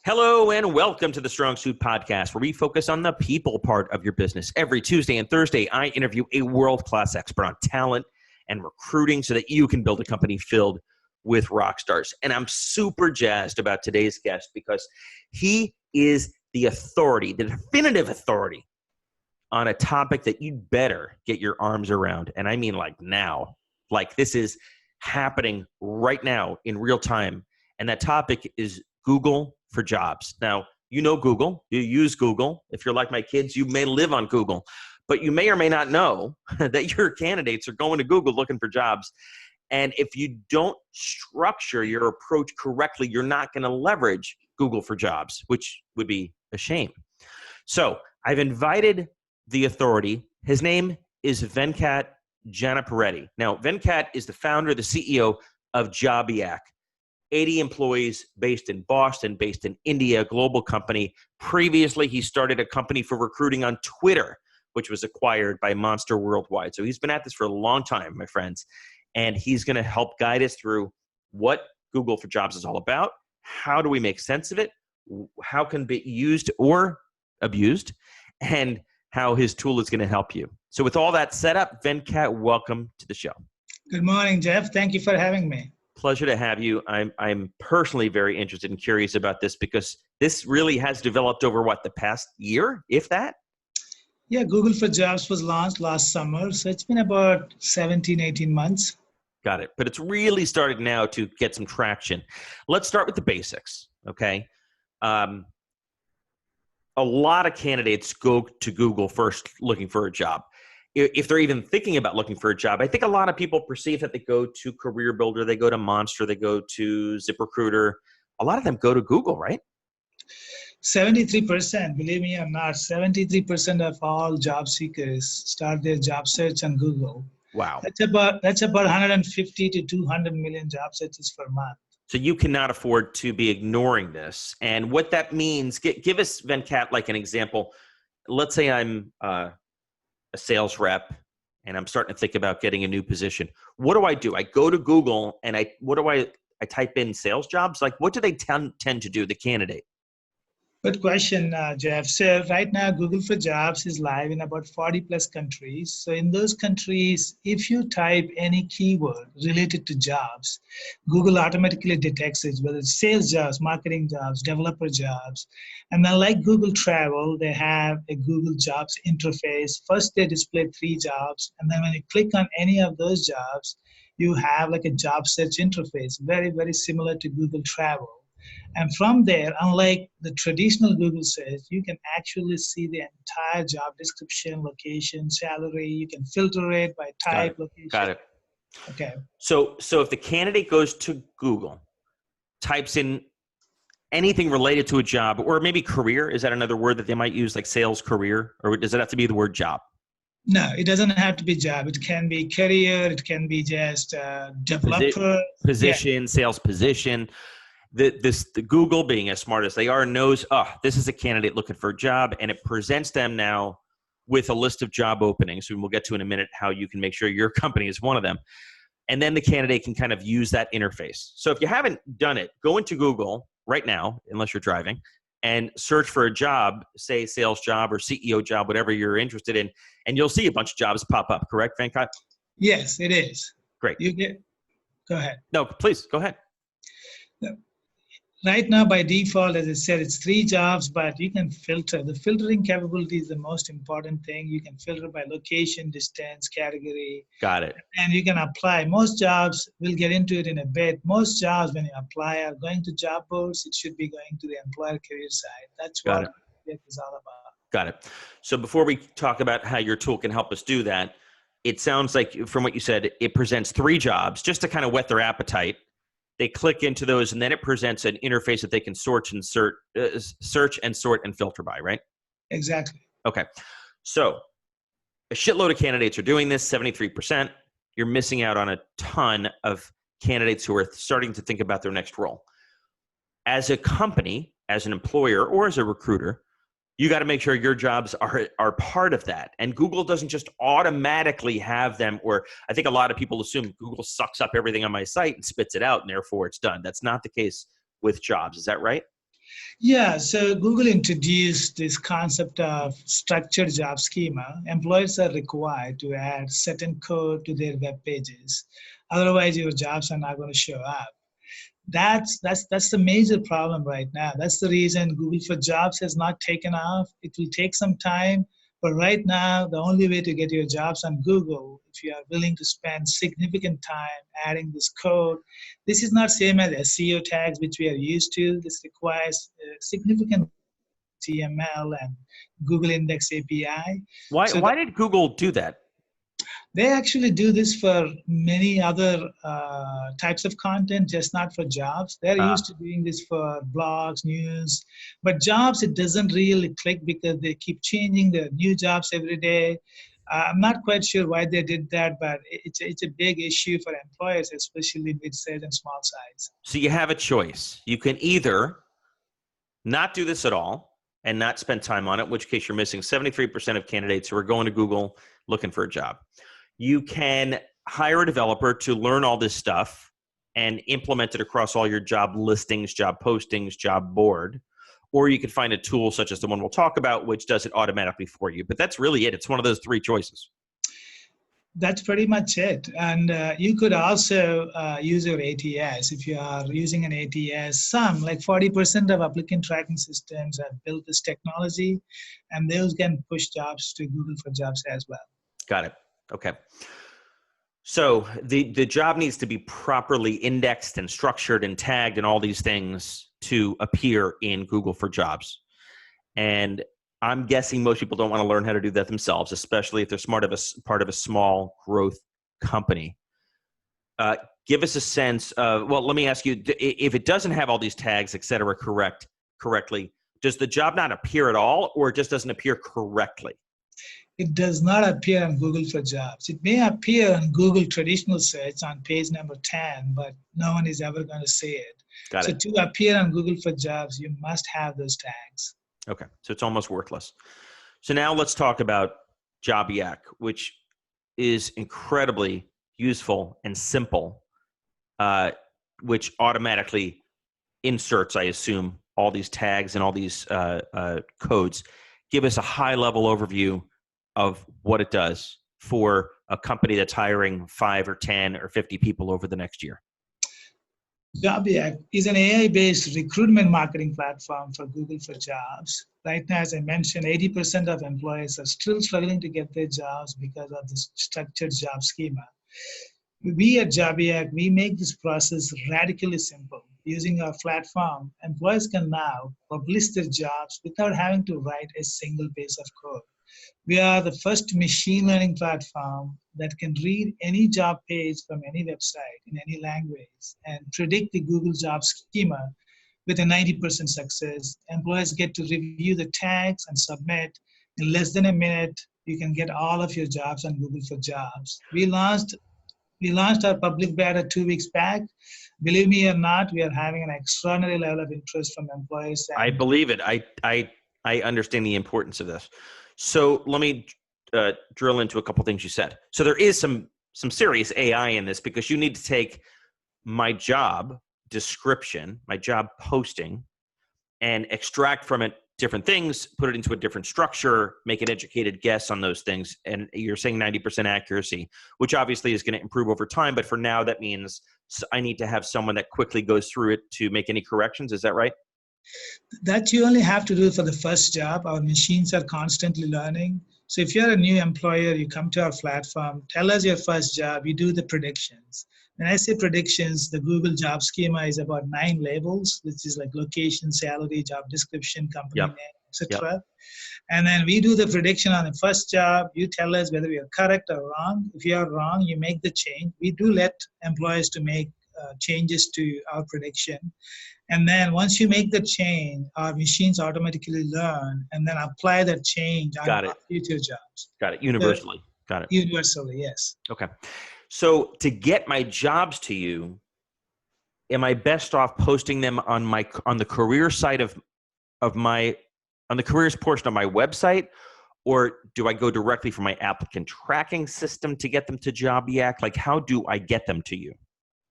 Hello and welcome to the Strong Suit Podcast, where we focus on the people part of your business. Every Tuesday and Thursday, I interview a world-class expert on talent and recruiting so that you can build a company filled with rock stars. And I'm super jazzed about today's guest because he is the authority, the definitive authority on a topic that you'd better get your arms around. And I mean like now, like this is happening right now in real time. And that topic is Google for jobs. Now, you know Google, you use Google. If you're like my kids, you may live on Google, but you may or may not know that your candidates are going to Google looking for jobs. And if you don't structure your approach correctly, you're not going to leverage Google for jobs, which would be a shame. So I've invited the authority. His name is Venkat Janapareddy. Now, Venkat is the founder, the CEO of Jobiac. 80 employees based in Boston, based in India, a global company. Previously, he started a company for recruiting on Twitter, which was acquired by Monster Worldwide. So he's been at this for a long time, my friends. And he's going to help guide us through what Google for Jobs is all about. How do we make sense of it? How can it be used or abused? And how his tool is going to help you. So with all that set up, Venkat, welcome to the show. Good morning, Jeff. Thank you for having me. Pleasure to have you. I'm personally very interested and curious about this because this really has developed over the past year, if that? Yeah, Google for Jobs was launched last summer, so it's been about 17, 18 months. Got it. But it's really started now to get some traction. Let's start with the basics, okay? A lot of candidates go to Google first looking for a job. If they're even thinking about looking for a job, I think a lot of people perceive that they go to Career Builder, they go to Monster, they go to ZipRecruiter. A lot of them go to Google, right? 73%, believe me or not, 73% of all job seekers start their job search on Google. Wow. That's about 150 to 200 million job searches per month. So you cannot afford to be ignoring this. And what that means, give us, Venkat, like an example. Let's say I'm a sales rep, and I'm starting to think about getting a new position. What do? I go to Google, and I type in sales jobs. Like, what do they tend to do, the candidate? Good question, Jeff. So right now, Google for Jobs is live in about 40 plus countries. So in those countries, if you type any keyword related to jobs, Google automatically detects it, whether it's sales jobs, marketing jobs, developer jobs. And then like Google Travel, they have a Google Jobs interface. First, they display 3 jobs. And then when you click on any of those jobs, you have like a job search interface, very, very similar to Google Travel. And from there, unlike the traditional Google search, you can actually see the entire job description, location, salary. You can filter it by type, location. Got it. Okay. So if the candidate goes to Google, types in anything related to a job, or maybe career, is that another word that they might use, like sales career, or does it have to be the word job? No, it doesn't have to be job. It can be career. It can be just developer. Position, sales position. The Google, being as smart as they are, knows, this is a candidate looking for a job, and it presents them now with a list of job openings. And we'll get to in a minute how you can make sure your company is one of them. And then the candidate can kind of use that interface. So if you haven't done it, go into Google right now, unless you're driving, and search for a job, say sales job or CEO job, whatever you're interested in, and you'll see a bunch of jobs pop up. Correct, Venkat? Yes, it is. Great. Go ahead. No, please, go ahead. Right now, by default, as I said, it's 3 jobs, but you can filter. The filtering capability is the most important thing. You can filter by location, distance, category. Got it. And you can apply. Most jobs, we'll get into it in a bit. Most jobs, when you apply, are going to job boards. It should be going to the employer career site. That's what it is all about. Got it. So before we talk about how your tool can help us do that, it sounds like from what you said, it presents 3 jobs just to kind of whet their appetite. They click into those, and then it presents an interface that they can search and sort and filter by, right? Exactly. Okay. So a shitload of candidates are doing this, 73%. You're missing out on a ton of candidates who are starting to think about their next role. As a company, as an employer, or as a recruiter, you got to make sure your jobs are part of that. And Google doesn't just automatically have them, or I think a lot of people assume Google sucks up everything on my site and spits it out, and therefore it's done. That's not the case with jobs. Is that right? Yeah, so Google introduced this concept of structured job schema. Employers are required to add certain code to their web pages. Otherwise, your jobs are not going to show up. That's the major problem right now. That's the reason Google for Jobs has not taken off. It will take some time, but right now the only way to get your jobs on Google, if you are willing to spend significant time adding this code, this is not same as SEO tags which we are used to. This requires significant HTML and Google Index API. Why So why did Google do that? they actually do this for many other types of content, just not for jobs. They're used to doing this for blogs, news, but jobs, it doesn't really click because they keep changing the new jobs every day. I'm not quite sure why they did that, but it's a big issue for employers, especially mid-size and small size. So you have a choice. You can either not do this at all and not spend time on it, in which case you're missing 73% of candidates who are going to Google looking for a job. You can hire a developer to learn all this stuff and implement it across all your job listings, job postings, job board. Or you could find a tool such as the one we'll talk about, which does it automatically for you. But that's really it. It's one of those three choices. That's pretty much it. And you could also use your ATS. If you are using an ATS, some like 40% of applicant tracking systems have built this technology, and those can push jobs to Google for Jobs as well. Got it. Okay. So the job needs to be properly indexed and structured and tagged and all these things to appear in Google for Jobs. And I'm guessing most people don't want to learn how to do that themselves, especially if they're part of a small growth company. Give us a sense of, well, let me ask you, if it doesn't have all these tags, et cetera, correctly, does the job not appear at all, or it just doesn't appear correctly? It does not appear on Google for Jobs. It may appear on Google traditional search on page number 10, but no one is ever going to see it. Got it. To appear on Google for Jobs, you must have those tags. Okay, so it's almost worthless. So now let's talk about Jobiac, which is incredibly useful and simple, which automatically inserts, I assume, all these tags and all these codes. Give us a high-level overview of what it does for a company that's hiring 5 or 10 or 50 people over the next year. Jobiac is an AI-based recruitment marketing platform for Google for Jobs. Right now, as I mentioned, 80% of employees are still struggling to get their jobs because of this structured job schema. We at Jobiac, we make this process radically simple. Using our platform, employees can now publish their jobs without having to write a single piece of code. We are the first machine learning platform that can read any job page from any website in any language and predict the Google job schema with a 90% success. Employees get to review the tags and submit. In less than a minute, you can get all of your jobs on Google for Jobs. We launched our public beta 2 weeks back. Believe me or not, we are having an extraordinary level of interest from employees. I believe it. I understand the importance of this. So let me drill into a couple things you said. So there is some serious AI in this, because you need to take my job description, my job posting, and extract from it different things, put it into a different structure, make an educated guess on those things. And you're saying 90% accuracy, which obviously is going to improve over time. But for now, that means I need to have someone that quickly goes through it to make any corrections. Is that right? That you only have to do for the first job. Our machines are constantly learning. So if you're a new employer, you come to our platform, tell us your first job, you do the predictions. When I say predictions, the Google job schema is about 9 labels, which is like location, salary, job description, company name, etc. Yep. And then we do the prediction on the first job. You tell us whether we are correct or wrong. If you are wrong, you make the change. We do let employees to make changes to our prediction. And then once you make the change, our machines automatically learn and then apply that change on our future jobs. Got it. Universally. Got it. Universally, yes. Okay. So to get my jobs to you, am I best off posting them on the career side on the careers portion of my website, or do I go directly from my applicant tracking system to get them to Jobiac? Like, how do I get them to you?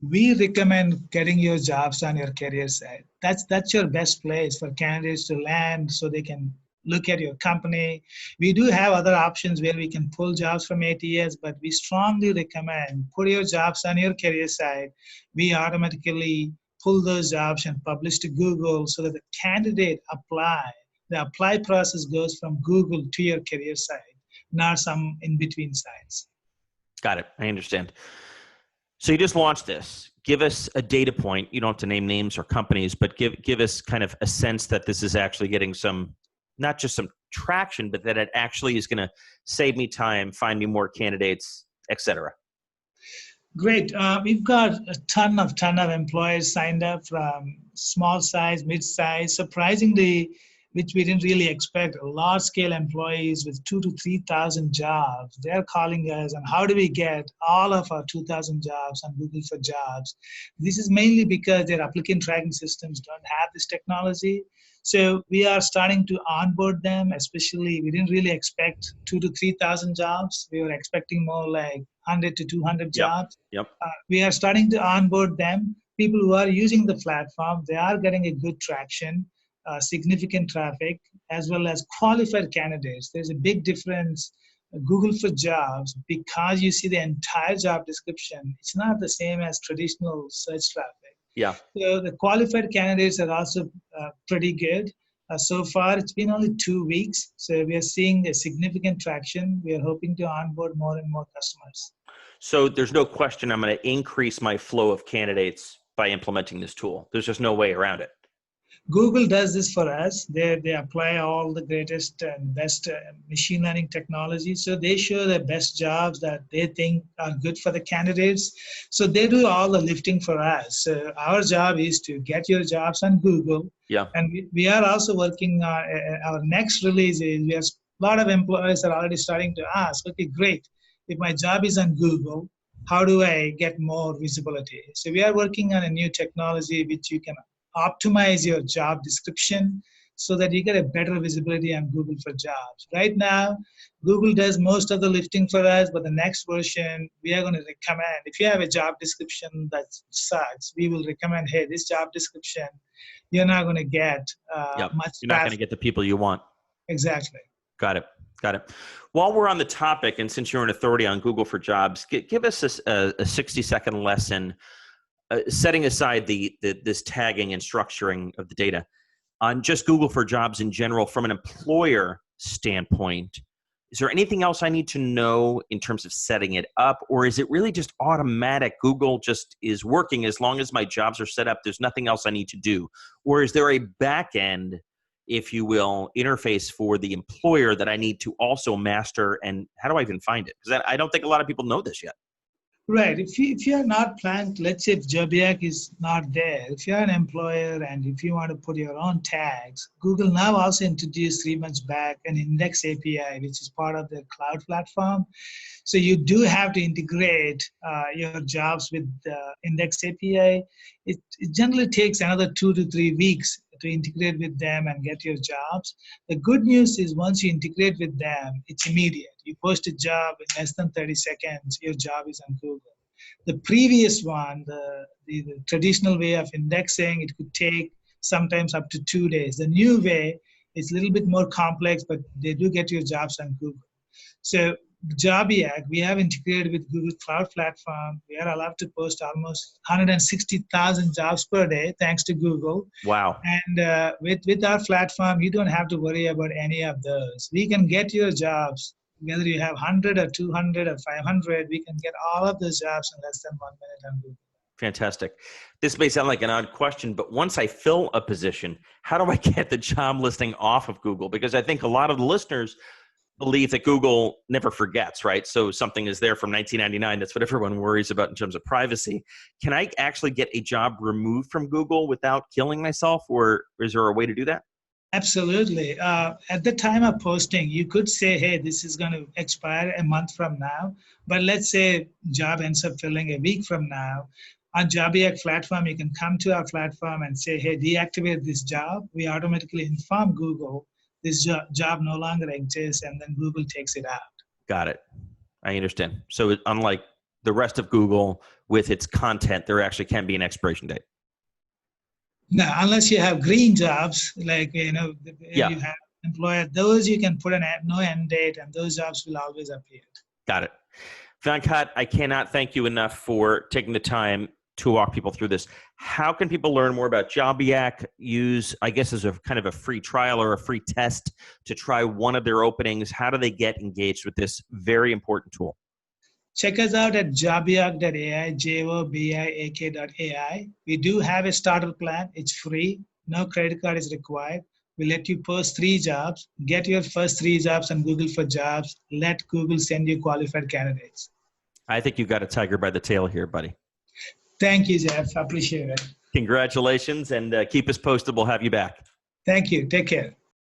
we recommend getting your jobs on your career site. That's your best place for candidates to land so they can look at your company. We do have other options where we can pull jobs from ATS, but we strongly recommend put your jobs on your career site. We automatically pull those jobs and publish to Google so that the candidate apply. The apply process goes from Google to your career site, not some in between sites. Got it. I understand. So you just launched this. Give us a data point. You don't have to name names or companies, but give us kind of a sense that this is actually getting some, not just some traction, but that it actually is going to save me time, find me more candidates, et cetera. Great. We've got a ton of employers signed up from small size, mid size. Surprisingly, which we didn't really expect, large scale employees with 2,000 to 3,000 jobs. They're calling us, and how do we get all of our 2,000 jobs on Google for Jobs? This is mainly because their applicant tracking systems don't have this technology. So we are starting to onboard them, especially we didn't really expect 2,000 to 3,000 jobs. We were expecting more like 100 to 200 jobs. Yep. We are starting to onboard them. People who are using the platform, they are getting a good traction, significant traffic, as well as qualified candidates. There's a big difference. Google for Jobs, because you see the entire job description, it's not the same as traditional search traffic. Yeah. So the qualified candidates are also pretty good. So far, it's been only 2 weeks. So we are seeing a significant traction. We are hoping to onboard more and more customers. So there's no question I'm going to increase my flow of candidates by implementing this tool. There's just no way around it. Google does this for us. They apply all the greatest and best machine learning technology. So they show the best jobs that they think are good for the candidates. So they do all the lifting for us. So our job is to get your jobs on Google. Yeah. And we are also working on our next release is we have a lot of employers are already starting to ask, okay, great. If my job is on Google, how do I get more visibility? So we are working on a new technology which you can optimize your job description so that you get a better visibility on Google for Jobs. Right now, Google does most of the lifting for us, but the next version, we are going to recommend, if you have a job description that sucks, we will recommend, hey, this job description, you're not going to get much. You're not going to get the people you want. Exactly. Got it. While we're on the topic, and since you're an authority on Google for Jobs, give us a 60-second lesson, setting aside this tagging and structuring of the data, on just Google for Jobs in general from an employer standpoint. Is there anything else I need to know in terms of setting it up, or is it really just automatic? Google just is working as long as my jobs are set up. There's nothing else I need to do. Or is there a back end, if you will, interface for the employer that I need to also master? And how do I even find it? Because I don't think a lot of people know this yet. Right. If you are not planned, let's say if Jobiac is not there, if you're an employer and if you want to put your own tags, Google now also introduced 3 months back an index API, which is part of their cloud platform. So you do have to integrate your jobs with the index API. It generally takes another 2 to 3 weeks to integrate with them and get your jobs. The good news is once you integrate with them, it's immediate. You post a job in less than 30 seconds, your job is on Google. The previous one, the traditional way of indexing, it could take sometimes up to 2 days. The new way is a little bit more complex, but they do get your jobs on Google. So Jobiac, we have integrated with Google Cloud Platform. We are allowed to post almost 160,000 jobs per day, thanks to Google. Wow. And with our platform, you don't have to worry about any of those. We can get your jobs, whether you have 100 or 200 or 500, we can get all of those jobs in less than 1 minute on Google. Fantastic. This may sound like an odd question, but once I fill a position, how do I get the job listing off of Google? Because I think a lot of the listeners believe that Google never forgets, right? So something is there from 1999. That's what everyone worries about in terms of privacy. Can I actually get a job removed from Google without killing myself, or is there a way to do that? Absolutely. At the time of posting, you could say, hey, this is going to expire a month from now. But let's say job ends up filling a week from now. On Jobiac platform, you can come to our platform and say, hey, deactivate this job. We automatically inform Google this job no longer exists, and then Google takes it out. Got it. I understand. So unlike the rest of Google, with its content, there actually can be an expiration date. No, unless you have green jobs, like, you Yeah. have employer, those you can put no end date, and those jobs will always appear. Got it. Venkat, I cannot thank you enough for taking the time to walk people through this. How can people learn more about Jobiac, use, I guess, as a kind of a free trial or a free test to try one of their openings? How do they get engaged with this very important tool? Check us out at jobiac.ai, jobiak.ai. We do have a starter plan. It's free. No credit card is required. We let you post 3 jobs. Get your first 3 jobs on Google for Jobs. Let Google send you qualified candidates. I think you've got a tiger by the tail here, buddy. Thank you, Jeff. I appreciate it. Congratulations, and keep us posted. We'll have you back. Thank you. Take care.